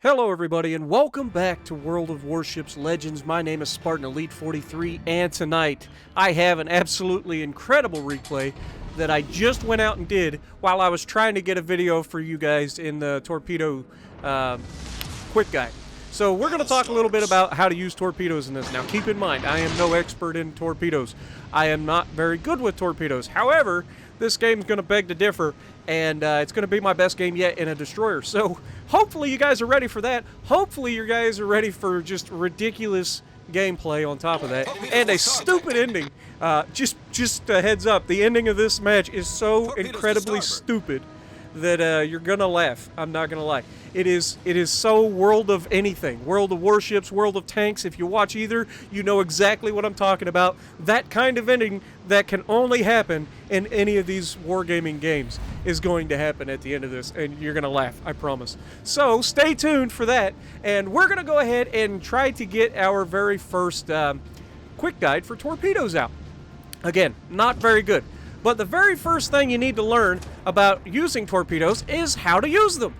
Hello everybody and welcome back to World of Warships Legends. My name is Spartan Elite 43 and tonight I have an absolutely incredible replay that I just went out and did while I was trying to get a video for you guys in the Torpedo quick guide. So we're going to talk a little bit about how to use torpedoes in this. Now keep in mind, I am no expert in torpedoes. I am not very good with torpedoes. However, this game's going to beg to differ, and it's going to be my best game yet in a destroyer. So hopefully you guys are ready for that. Hopefully you guys are ready for just ridiculous gameplay on top of that. And a stupid ending. Just a heads up, the ending of this match is so incredibly stupid that you're going to laugh. I'm not going to lie. It is so World of anything. World of Warships, World of Tanks. If you watch either, you know exactly what I'm talking about. That kind of ending that can only happen in any of these wargaming games is going to happen at the end of this, and you're going to laugh, I promise. So stay tuned for that, and we're going to go ahead and try to get our very first quick guide for torpedoes out. Again, not very good. But the very first thing you need to learn about using torpedoes is how to use them.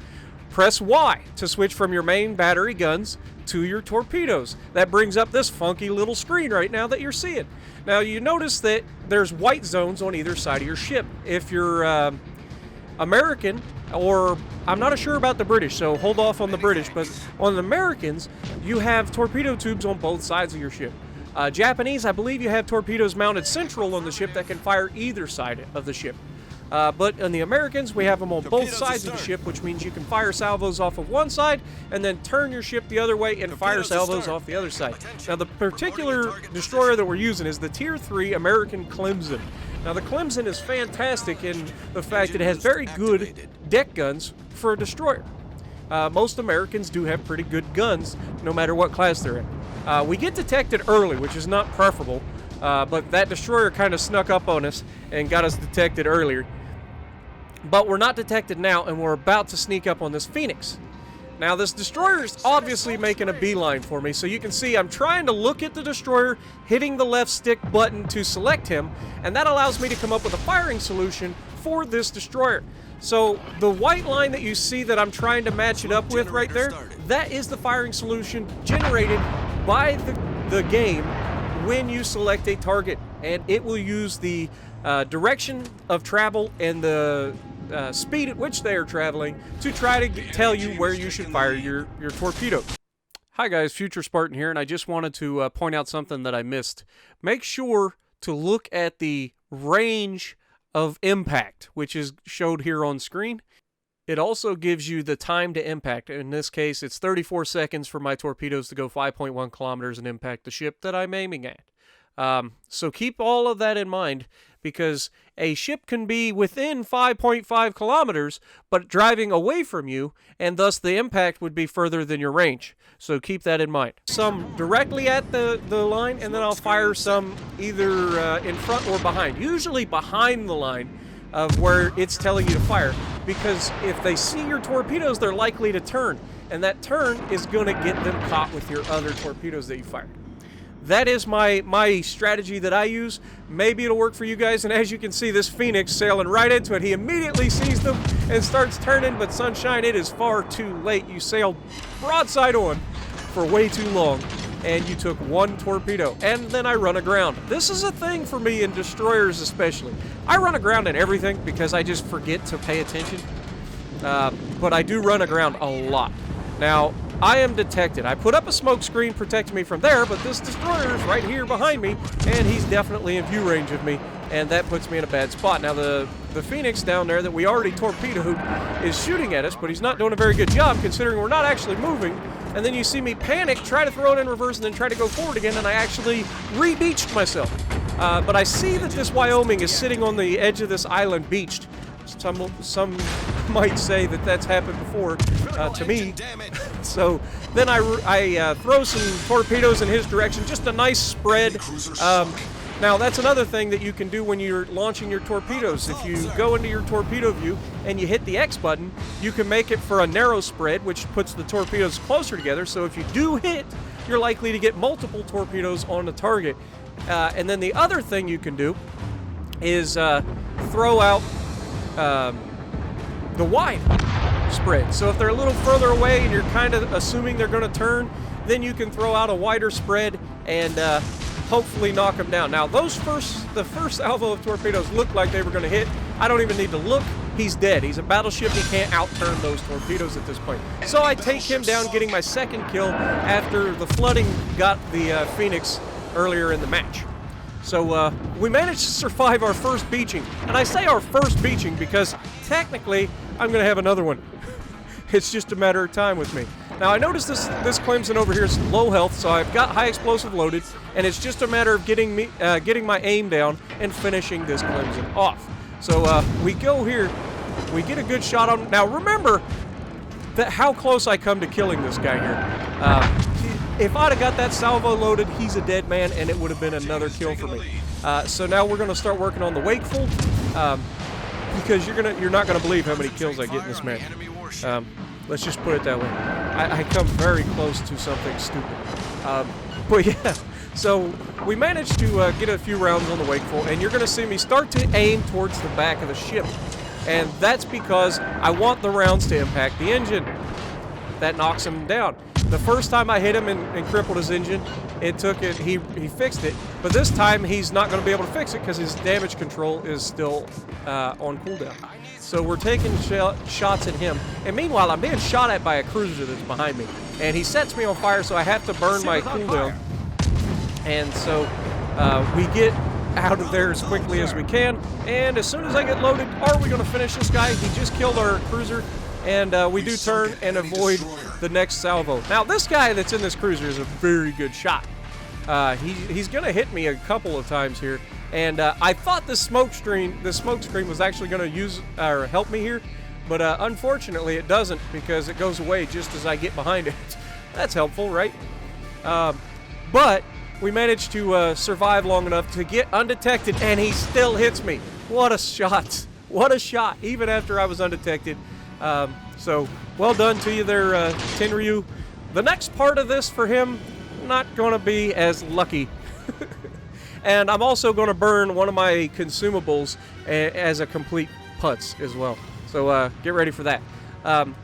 Press Y to switch from your main battery guns to your torpedoes. That brings up this funky little screen right now that you're seeing. Now you notice that there's white zones on either side of your ship. If you're American, or I'm not sure about the British, so hold off on the British, but on the Americans, you have torpedo tubes on both sides of your ship. Japanese, I believe you have torpedoes mounted central on the ship that can fire either side of the ship. But on the Americans, we have them on both sides of the ship, which means you can fire salvos off of one side and then turn your ship the other way and fire salvos off the other side. Now, the particular destroyer that we're using is the Tier 3 American Clemson. Now, the Clemson is fantastic in the fact that it has very good deck guns for a destroyer. Most Americans do have pretty good guns, no matter what class they're in. We get detected early, which is not preferable, but that destroyer kind of snuck up on us and got us detected earlier. But we're not detected now, and we're about to sneak up on this Phoenix. Now, this destroyer is obviously making a beeline for me, so you can see I'm trying to look at the destroyer, hitting the left stick button to select him, and that allows me to come up with a firing solution for this destroyer. So the white line that you see that I'm trying to match it up with right there, that is the firing solution generated by the game when you select a target, and it will use the direction of travel and the speed at which they are traveling to try to tell you where you should fire your torpedo. Hi guys, Future Spartan here, and I just wanted to point out something that I missed. Make sure to look at the range of impact, which is showed here on screen. It also gives you the time to impact. In this case, it's 34 seconds for my torpedoes to go 5.1 kilometers and impact the ship that I'm aiming at. So keep all of that in mind, because a ship can be within 5.5 kilometers, but driving away from you, and thus the impact would be further than your range. So keep that in mind. Some directly at the line, and then I'll fire some either in front or behind. Usually behind the line of where it's telling you to fire, because if they see your torpedoes, they're likely to turn, and that turn is going to get them caught with your other torpedoes that you fired. That is my strategy that I use. Maybe it'll work for you guys, and as you can see, this Phoenix sailing right into it. He immediately sees them and starts turning, but sunshine, it is far too late. You sailed broadside on for way too long, and you took one torpedo, and then I run aground. This is a thing for me in destroyers especially. I run aground in everything because I just forget to pay attention, but I do run aground a lot. Now, I am detected. I put up a smoke screen protecting me from there, but this destroyer is right here behind me, and he's definitely in view range of me, and that puts me in a bad spot. Now, the Phoenix down there that we already torpedoed is shooting at us, but he's not doing a very good job considering we're not actually moving. And then you see me panic, try to throw it in reverse, and then try to go forward again, and I actually re-beached myself. But I see that this Wyoming is sitting on the edge of this island beached. Some might say that that's happened before to me. So then I throw some torpedoes in his direction, just a nice spread. Now that's another thing that you can do when you're launching your torpedoes. If you go into your torpedo view and you hit the X button, you can make it for a narrow spread, which puts the torpedoes closer together. So if you do hit, you're likely to get multiple torpedoes on the target. And then the other thing you can do is throw out the wide. spread. So if they're a little further away and you're kind of assuming they're going to turn, then you can throw out a wider spread and hopefully knock them down. Now, the first salvo of torpedoes looked like they were going to hit. I don't even need to look. He's dead. He's a battleship. He can't outturn those torpedoes at this point. So I take him down, getting my second kill after the flooding got the Phoenix earlier in the match. So we managed to survive our first beaching. And I say our first beaching because technically I'm going to have another one. It's just a matter of time with me. Now I noticed this Clemson over here is low health, so I've got high explosive loaded, and it's just a matter of getting my aim down and finishing this Clemson off. So we go here, we get a good shot on. Now remember that how close I come to killing this guy here. If I'd have got that salvo loaded, he's a dead man, and it would have been another kill for me. So now we're going to start working on the wakeful, because you're not going to believe how many kills I get in this match. Let's just put it that way. I come very close to something stupid. But yeah, so we managed to get a few rounds on the wakeful, and you're going to see me start to aim towards the back of the ship. And that's because I want the rounds to impact the engine. That knocks him down. The first time I hit him and crippled his engine, he fixed it. But this time he's not going to be able to fix it because his damage control is still on cooldown. So we're taking shots at him. And meanwhile, I'm being shot at by a cruiser that's behind me. And he sets me on fire, so I have to burn my cooldown. And so we get out of there as quickly as we can. And as soon as I get loaded, are we going to finish this guy? He just killed our cruiser. And we do turn and avoid the next salvo. Now, this guy that's in this cruiser is a very good shot. He's going to hit me a couple of times here. And I thought this smoke screen was actually going to use or help me here, but unfortunately it doesn't, because it goes away just as I get behind it. That's helpful, right? But we managed to survive long enough to get undetected, and he still hits me. What a shot! What a shot! Even after I was undetected. So well done to you there, Tenryu. The next part of this for him, not going to be as lucky. And I'm also going to burn one of my consumables as a complete putz as well. So get ready for that.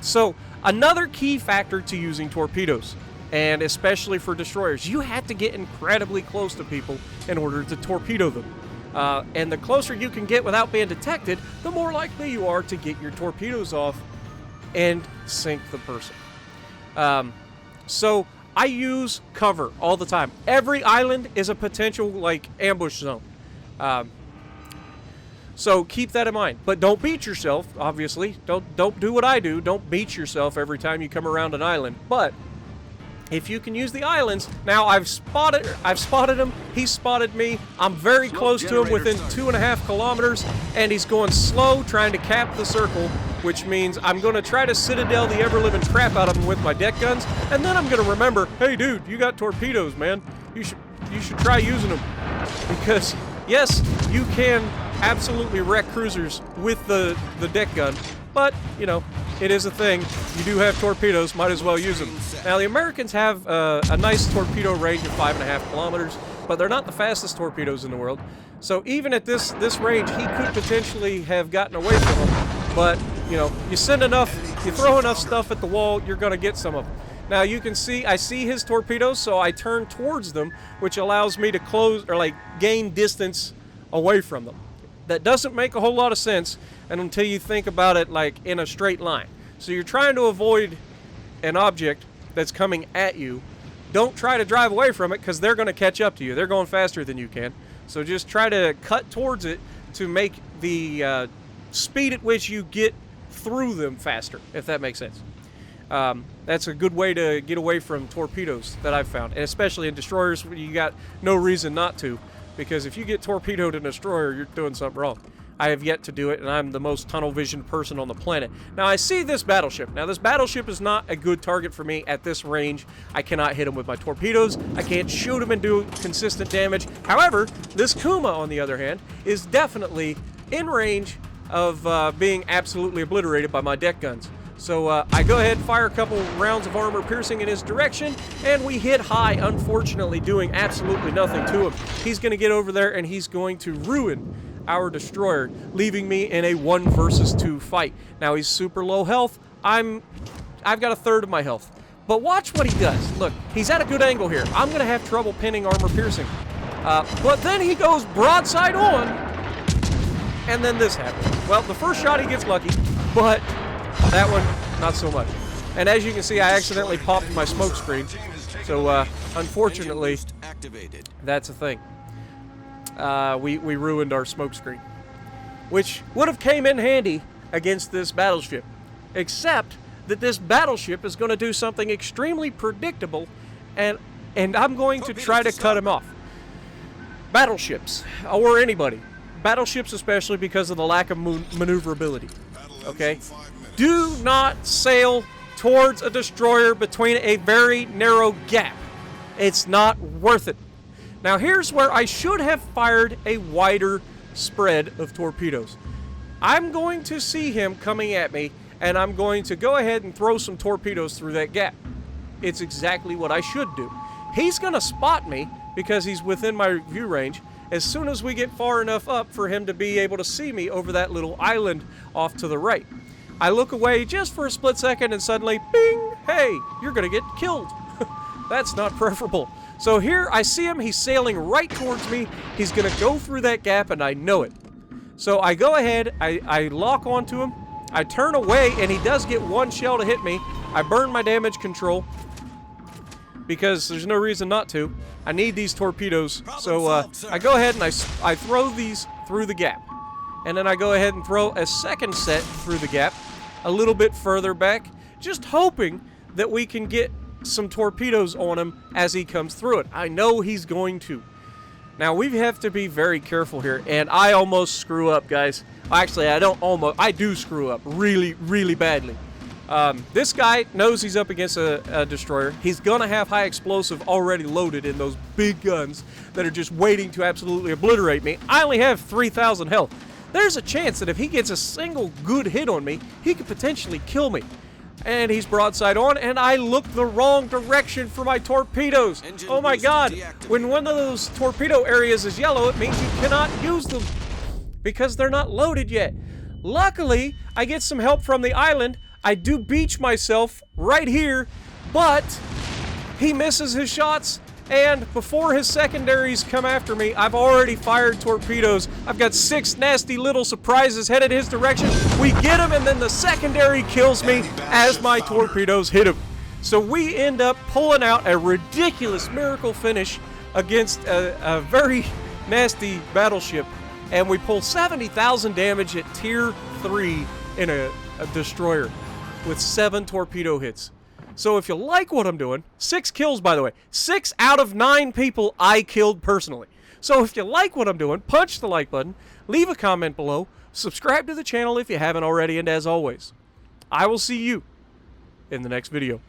So another key factor to using torpedoes, and especially for destroyers, you have to get incredibly close to people in order to torpedo them. And the closer you can get without being detected, the more likely you are to get your torpedoes off and sink the person. So I use cover all the time. Every island is a potential, like, ambush zone. So keep that in mind. But don't beat yourself, obviously. Don't do what I do. Don't beat yourself every time you come around an island. But if you can use the islands, now I've spotted him, he's spotted me, I'm very close to him within 2.5 kilometers, and he's going slow, trying to cap the circle, which means I'm going to try to citadel the ever-living crap out of him with my deck guns, and then I'm going to remember, hey dude, you got torpedoes, man. You should try using them. Because, yes, you can absolutely wreck cruisers with the deck gun, but, you know, it is a thing. You do have torpedoes, might as well use them. Now, the Americans have a nice torpedo range of 5.5 kilometers, but they're not the fastest torpedoes in the world. So even at this range, he could potentially have gotten away from them. But, you know, you throw enough stuff at the wall, you're going to get some of them. Now, you can see, I see his torpedoes, so I turn towards them, which allows me to close, or like, gain distance away from them. That doesn't make a whole lot of sense until you think about it like in a straight line. So you're trying to avoid an object that's coming at you. Don't try to drive away from it, because they're going to catch up to you. They're going faster than you can. So just try to cut towards it to make the speed at which you get through them faster, if that makes sense. That's a good way to get away from torpedoes that I've found, and especially in destroyers, you got no reason not to, because if you get torpedoed in a destroyer, you're doing something wrong. I have yet to do it, and I'm the most tunnel-visioned person on the planet. Now, I see this battleship. Now, this battleship is not a good target for me at this range. I cannot hit him with my torpedoes. I can't shoot him and do consistent damage. However, this Kuma, on the other hand, is definitely in range of being absolutely obliterated by my deck guns. So I go ahead and fire a couple rounds of armor piercing in his direction, and we hit high, unfortunately doing absolutely nothing to him. He's going to get over there, and he's going to ruin our destroyer, leaving me in a 1 versus 2 fight. Now, he's super low health, I've got a third of my health. But watch what he does. Look, he's at a good angle here. I'm going to have trouble pinning armor piercing. But then he goes broadside on, and then this happens. Well, the first shot he gets lucky, but that one, not so much. And as you can see, I accidentally popped my smoke screen. So, unfortunately, that's a thing. We ruined our smoke screen, which would have came in handy against this battleship, except that this battleship is going to do something extremely predictable, and I'm going to try to cut him off. Battleships, or anybody, battleships especially because of the lack of maneuverability, okay? Do not sail towards a destroyer between a very narrow gap. It's not worth it. Now here's where I should have fired a wider spread of torpedoes. I'm going to see him coming at me, and I'm going to go ahead and throw some torpedoes through that gap. It's exactly what I should do. He's going to spot me because he's within my view range as soon as we get far enough up for him to be able to see me over that little island off to the right. I look away just for a split second and suddenly, bing, hey, you're going to get killed. That's not preferable. So here I see him, he's sailing right towards me. He's going to go through that gap and I know it. So I go ahead, I lock onto him. I turn away, and he does get one shell to hit me. I burn my damage control because there's no reason not to. I need these torpedoes. So I go ahead and I throw these through the gap. And then I go ahead and throw a second set through the gap a little bit further back, just hoping that we can get some torpedoes on him as he comes through it. I know he's going to. Now, we have to be very careful here, and I almost screw up, guys. Actually, I don't almost. I do screw up really, really badly. This guy knows he's up against a destroyer. He's going to have high explosive already loaded in those big guns that are just waiting to absolutely obliterate me. I only have 3,000 health. There's a chance that if he gets a single good hit on me, he could potentially kill me. And he's broadside on, and I looked the wrong direction for my torpedoes. Oh my god, when one of those torpedo areas is yellow, it means you cannot use them because they're not loaded yet. Luckily, I get some help from the island. I do beach myself right here, but he misses his shots, and before his secondaries come after me, I've already fired torpedoes. I've got 6 nasty little surprises headed his direction. We get him, and then the secondary kills me as my torpedoes hit him. So we end up pulling out a ridiculous miracle finish against a very nasty battleship, and we pull 70,000 damage at tier 3 in a destroyer with 7 torpedo hits. So if you like what I'm doing, 6 kills, by the way. 6 out of 9 people I killed personally. So if you like what I'm doing, punch the like button, leave a comment below, subscribe to the channel if you haven't already, and as always, I will see you in the next video.